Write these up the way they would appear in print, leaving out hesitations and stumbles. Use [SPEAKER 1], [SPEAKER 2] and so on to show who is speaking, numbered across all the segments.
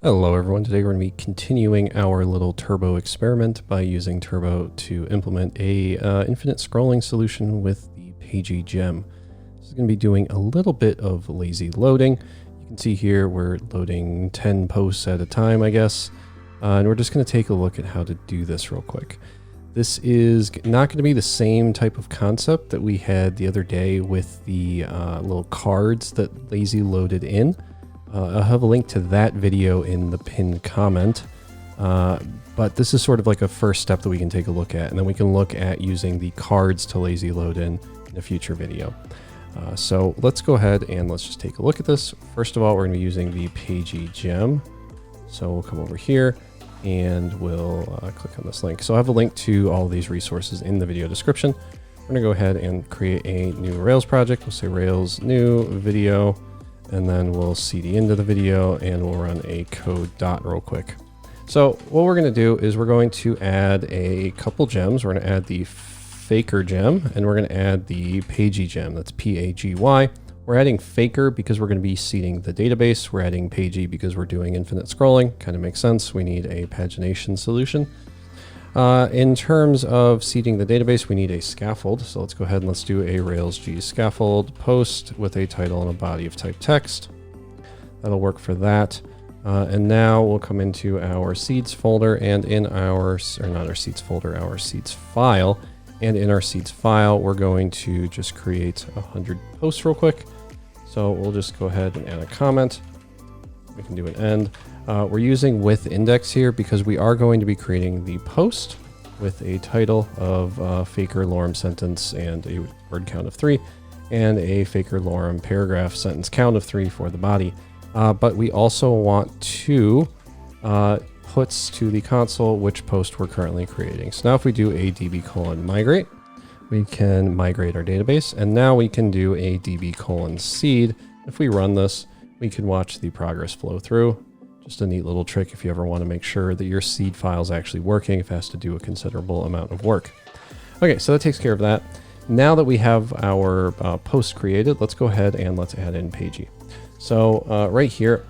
[SPEAKER 1] Hello everyone, today we're going to be continuing our little turbo experiment by using turbo to implement a infinite scrolling solution with the Pagy gem. This is going to be doing a little bit of lazy loading. You can see here we're loading 10 posts at a time, I guess, and we're just going to take a look at how to do this real quick. This is not going to be the same type of concept that we had the other day with the little cards that lazy loaded in. I'll have a link to that video in the pinned comment, but this is sort of like a first step that we can take a look at, and then we can look at using the cards to lazy load in a future video. So let's go ahead and let's just take a look at this. First of all, we're going to be using the Pagy gem. So we'll come over here and we'll click on this link. So I have a link to all of these resources in the video description. We're going to go ahead and create a new Rails project. We'll say Rails new video. And then we'll cd into the video and we'll run a code dot real quick. So what we're going to do is we're going to add a couple gems. We're going to add the Faker gem and we're going to add the Pagy gem. That's P-A-G-Y. We're adding Faker because we're going to be seeding the database. We're adding Pagy because we're doing infinite scrolling. Kind of makes sense. We need a pagination solution. In terms of seeding the database, we need a scaffold. So let's go ahead and let's do a Rails G scaffold post with a title and a body of type text. That'll work for that. And now we'll come into our seeds folder and in our, or not our seeds folder, our seeds file. And in our seeds file, we're going to just create 100 posts real quick. So we'll just go ahead and add a comment. We can do an end. We're using with index here because we are going to be creating the post with a title of Faker lorem sentence and a word count of 3 and a Faker lorem paragraph sentence count of 3 for the body. But we also want to puts to the console which post we're currently creating. So now if we do a db:/migrate, we can migrate our database, and now we can do a db:/seed. If we run this, we can watch the progress flow through. Just a neat little trick if you ever want to make sure that your seed file is actually working, if it has to do a considerable amount of work. Okay, so that takes care of that. Now that we have our post created, let's go ahead and let's add in Pagy. So right here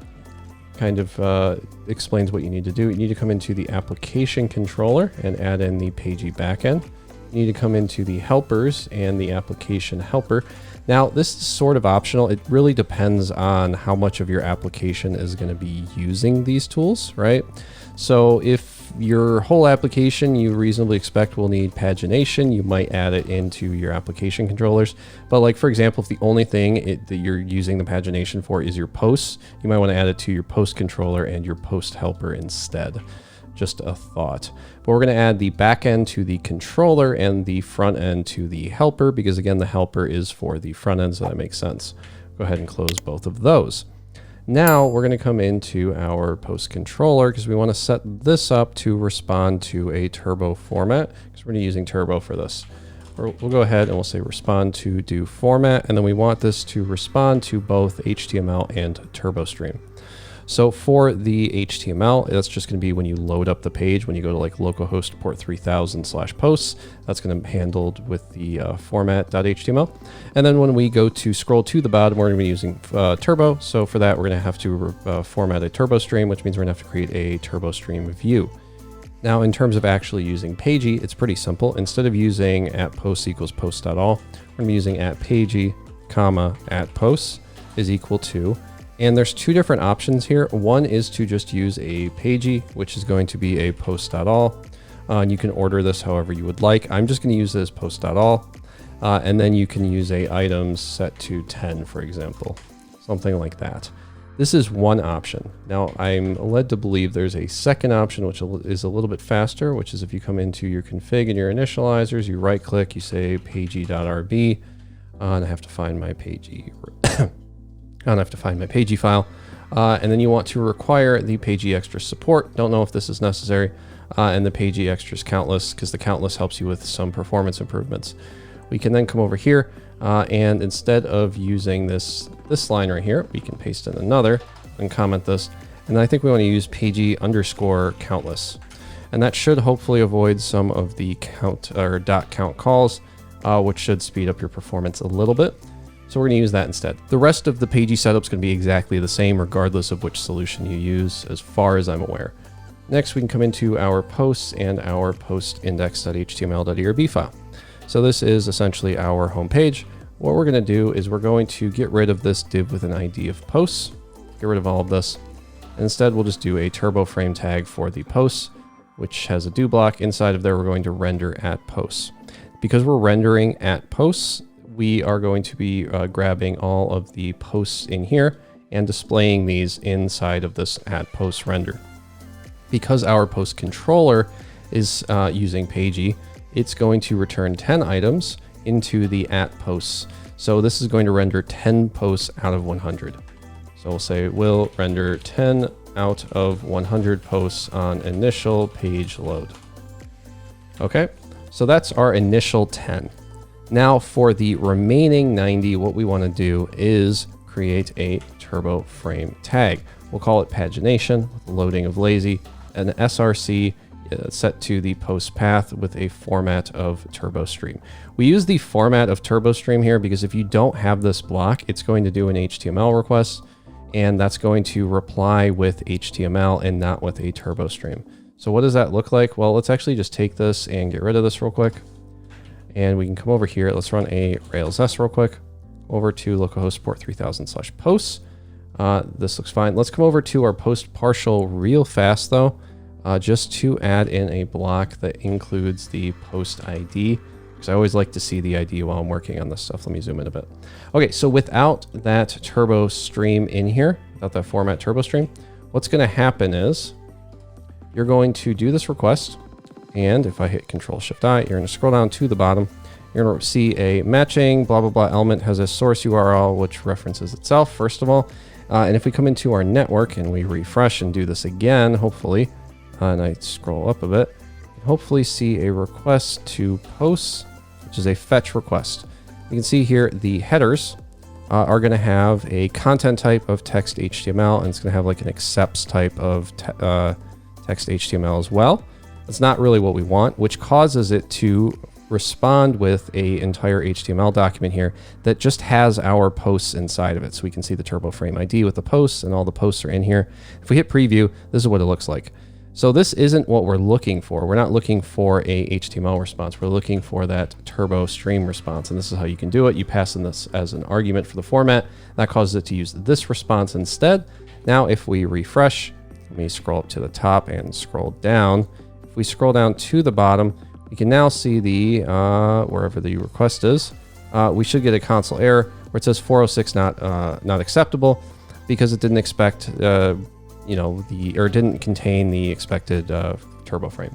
[SPEAKER 1] kind of explains what you need to do. You need to come into the application controller and add in the Pagy backend. You need to come into the helpers and the application helper. Now, this is sort of optional. It really depends on how much of your application is going to be using these tools, right? So if your whole application you reasonably expect will need pagination, you might add it into your application controllers. But like, for example, if the only thing that you're using the pagination for is your posts, you might want to add it to your post controller and your post helper instead. Just a thought. But we're going to add the back end to the controller and the front end to the helper, because again, the helper is for the front end, so that makes sense. Go ahead and close both of those. Now we're going to come into our post controller because we want to set this up to respond to a turbo format, because we're going to be using turbo for this. We'll go ahead and we'll say respond to do format, and then we want this to respond to both HTML and TurboStream. So for the HTML, that's just going to be when you load up the page, when you go to like localhost port 3000/posts, that's going to be handled with the format.html. And then when we go to scroll to the bottom, we're going to be using turbo. So for that, we're going to have to format a TurboStream, which means we're going to have to create a TurboStream view. Now, in terms of actually using Pagy, it's pretty simple. Instead of using @posts equals post.all, we're going to be using @Pagy, @posts is equal to. And there's two different options here. One is to just use a Pagy, which is going to be a post.all. And you can order this however you would like. I'm just going to use this post.all. And then you can use a items set to 10, for example, something like that. This is one option. Now I'm led to believe there's a second option, which is a little bit faster, which is if you come into your config and your initializers, you right click, you say pagy.rb, and I have to find my Pagy. I have to find my Pagy file, and then you want to require the Pagy extra support. Don't know if this is necessary, and the Pagy extras countless, because the countless helps you with some performance improvements. We can then come over here, and instead of using this line right here, we can paste in another and comment this. And I think we want to use Pagy_countless, and that should hopefully avoid some of the count or .count calls, which should speed up your performance a little bit. So we're going to use that instead. The rest of the Pagy setup is going to be exactly the same regardless of which solution you use, as far as I'm aware. Next, we can come into our posts and our post index.html.erb file. So this is essentially our home page. What we're going to do is we're going to get rid of this div with an ID of posts, get rid of all of this. Instead, we'll just do a turbo frame tag for the posts, which has a do block. Inside of there, we're going to render at posts. Because we're rendering at posts, we are going to be grabbing all of the posts in here and displaying these inside of this at post render. Because our post controller is using Pagy, it's going to return 10 items into the at posts. So this is going to render 10 posts out of 100. So we'll say will render 10 out of 100 posts on initial page load. Okay, so that's our initial 10. Now for the remaining 90, what we want to do is create a turbo frame tag. We'll call it pagination with the loading of lazy, an src set to the post path with a format of TurboStream. We use the format of TurboStream here because if you don't have this block, it's going to do an HTML request, and that's going to reply with HTML and not with a TurboStream. So what does that look like? Well, let's actually just take this and get rid of this real quick. And we can come over here. Let's run a Rails S real quick. Over to localhost port 3000/posts. This looks fine. Let's come over to our post partial real fast though, just to add in a block that includes the post ID, because I always like to see the ID while I'm working on this stuff. Let me zoom in a bit. Okay, so without that TurboStream in here, without that format TurboStream, what's going to happen is you're going to do this request. And if I hit Control-Shift-I, you're going to scroll down to the bottom. You're going to see a matching blah, blah, blah element has a source URL, which references itself, first of all. And if we come into our network and we refresh and do this again, hopefully, and I scroll up a bit, hopefully see a request to posts, which is a fetch request. You can see here the headers are going to have a content type of text HTML, and it's going to have like an accepts type of text HTML as well. That's not really what we want, which causes it to respond with an entire HTML document here that just has our posts inside of it. So we can see the turbo frame ID with the posts, and all the posts are in here. If we hit preview, this is what it looks like. So this isn't what we're looking for. We're not looking for a HTML response. We're looking for that turbo stream response. And this is how you can do it. You pass in this as an argument for the format. That causes it to use this response instead. Now, if we refresh, let me scroll up to the top and scroll down. If we scroll down to the bottom, we can now see the, wherever the request is, we should get a console error where it says 406 not acceptable, because it didn't expect, didn't contain the expected turbo frame.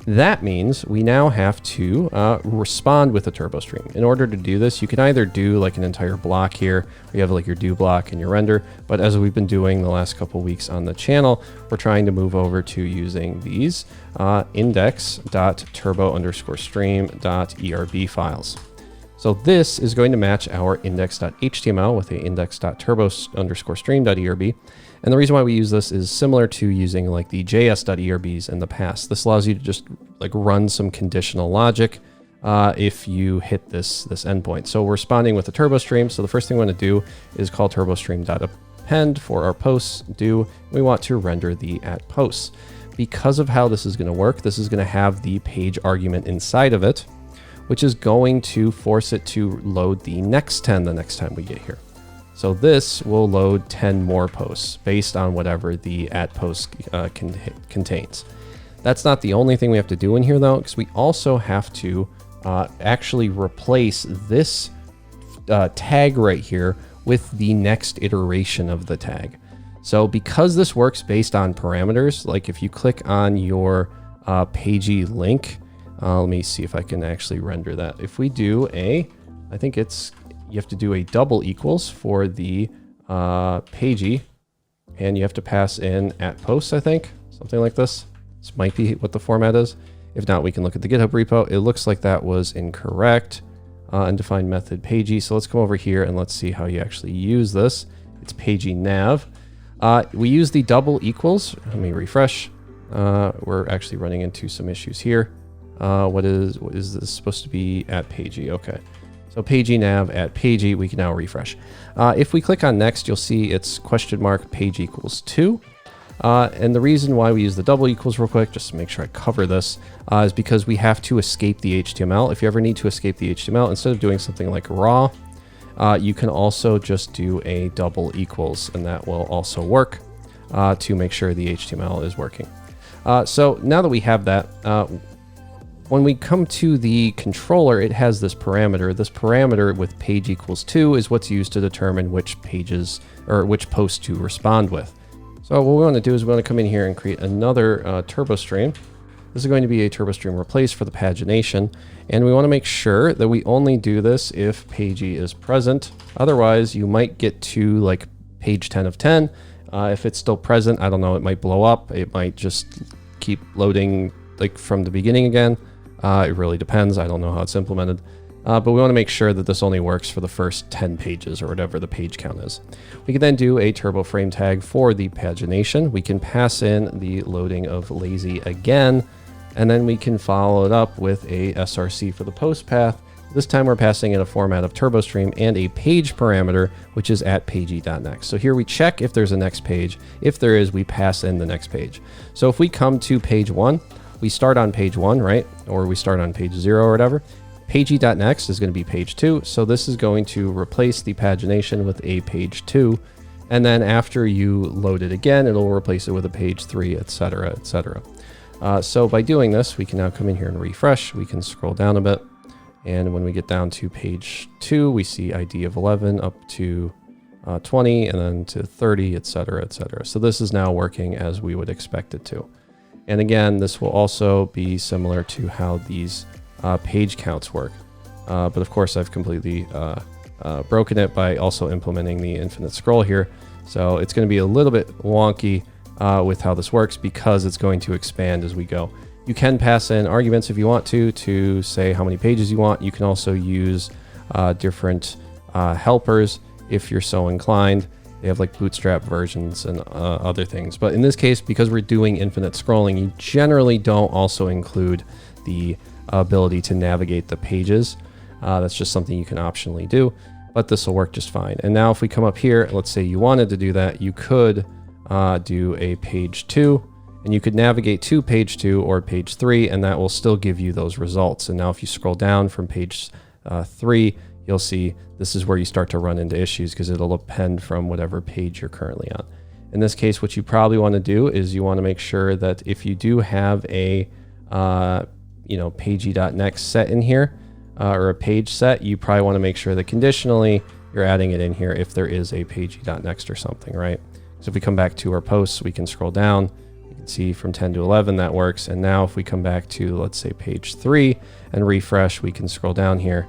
[SPEAKER 1] That means we now have to respond with a turbo stream. In order to do this, you can either do like an entire block here, where you have like your do block and your render, but as we've been doing the last couple weeks on the channel, we're trying to move over to using these index.turbo_stream.erb files. So this is going to match our index.html with a index.turbo_stream.erb. And the reason why we use this is similar to using like the js.erbs in the past. This allows you to just like run some conditional logic if you hit this endpoint. So we're responding with a turbo stream. So the first thing we want to do is call turbostream.append for our posts do. We want to render the at posts. Because of how this is going to work, this is going to have the page argument inside of it, which is going to force it to load the next 10 the next time we get here. So this will load 10 more posts based on whatever the at post contains. That's not the only thing we have to do in here though, because we also have to actually replace this tag right here with the next iteration of the tag. So because this works based on parameters, like if you click on your Pagy link, let me see if I can actually render that. If we do you have to do a double equals for the Pagy, and you have to pass in at posts, I think, something like this. This might be what the format is. If not, we can look at the GitHub repo. It looks like that was incorrect. Undefined method Pagy. So let's come over here and let's see how you actually use this. It's Pagy nav. We use the double equals. Let me refresh. We're actually running into some issues here. What is this supposed to be at Pagy? Okay. So Pagy nav at Pagy, we can now refresh. If we click on next, you'll see it's $page equals 2. And the reason why we use the double equals real quick, just to make sure I cover this, is because we have to escape the HTML. If you ever need to escape the HTML, instead of doing something like raw, you can also just do a double equals, and that will also work to make sure the HTML is working. So now that we have that, when we come to the controller, it has this parameter. This parameter with page equals 2 is what's used to determine which pages or which posts to respond with. So what we want to do is we want to come in here and create another turbo stream. This is going to be a turbo stream replace for the pagination. And we want to make sure that we only do this if Pagy is present. Otherwise, you might get to like page 10 of 10. If it's still present, I don't know, it might blow up. It might just keep loading like from the beginning again. It really depends. I don't know how it's implemented. But we want to make sure that this only works for the first 10 pages or whatever the page count is. We can then do a turbo frame tag for the pagination. We can pass in the loading of lazy again, and then we can follow it up with a SRC for the post path. This time we're passing in a format of turbo stream and a page parameter, which is at pagy.next. So here we check if there's a next page. If there is, we pass in the next page. So if we come to page 1, we start on page 1, right? Or we start on page 0 or whatever. Pagy.next is going to be page 2. So this is going to replace the pagination with a page 2. And then after you load it again, it'll replace it with a page 3, etc., etc. So by doing this, we can now come in here and refresh. We can scroll down a bit. And when we get down to page 2, we see ID of 11 up to 20 and then to 30, etc., etc. So this is now working as we would expect it to. And again, this will also be similar to how these page counts work. But of course, I've completely broken it by also implementing the infinite scroll here. So it's going to be a little bit wonky with how this works because it's going to expand as we go. You can pass in arguments if you want to say how many pages you want. You can also use different helpers if you're so inclined. They have like bootstrap versions and other things. But in this case, because we're doing infinite scrolling, you generally don't also include the ability to navigate the pages. That's just something you can optionally do, but this will work just fine. And now if we come up here, let's say you wanted to do that, you could do a page 2, and you could navigate to page 2 or page 3, and that will still give you those results. And now if you scroll down from page 3, you'll see this is where you start to run into issues because it'll depend from whatever page you're currently on. In this case, what you probably want to do is you want to make sure that if you do have a pagy.next set in here or a page set, you probably want to make sure that conditionally you're adding it in here if there is a pagy.next or something, right? So if we come back to our posts, we can scroll down. You can see from 10 to 11 that works. And now if we come back to, let's say, page 3 and refresh, we can scroll down here.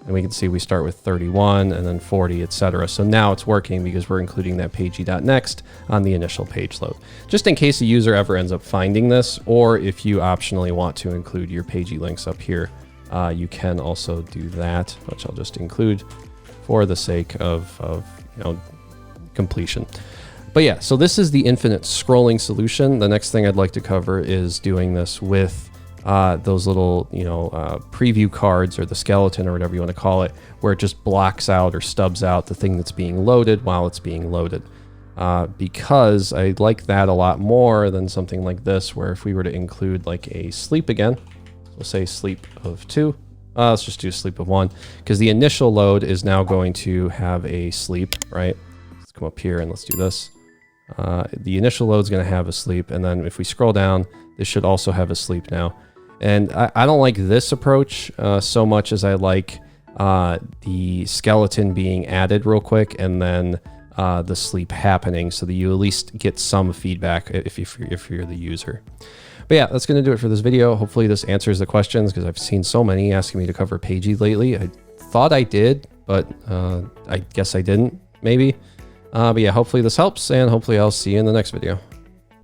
[SPEAKER 1] And we can see we start with 31 and then 40, etc. So now it's working because we're including that pagy.next on the initial page load. Just in case a user ever ends up finding this, or if you optionally want to include your Pagy links up here, you can also do that, which I'll just include for the sake of completion. But yeah, so this is the infinite scrolling solution. The next thing I'd like to cover is doing this with those little, preview cards or the skeleton or whatever you want to call it, where it just blocks out or stubs out the thing that's being loaded while it's being loaded. Because I like that a lot more than something like this, where if we were to include like a sleep again, we'll say sleep of 2. Let's just do sleep of 1, because the initial load is now going to have a sleep, right? Let's come up here and let's do this. The initial load is going to have a sleep, and then if we scroll down, this should also have a sleep now. And I don't like this approach so much as I like the skeleton being added real quick and then the sleep happening, so that you at least get some feedback if you're the user. But yeah, that's going to do it for this video. Hopefully this answers the questions, because I've seen so many asking me to cover Pagy lately. I thought I did, but I guess I didn't, maybe. But yeah, hopefully this helps, and hopefully I'll see you in the next video.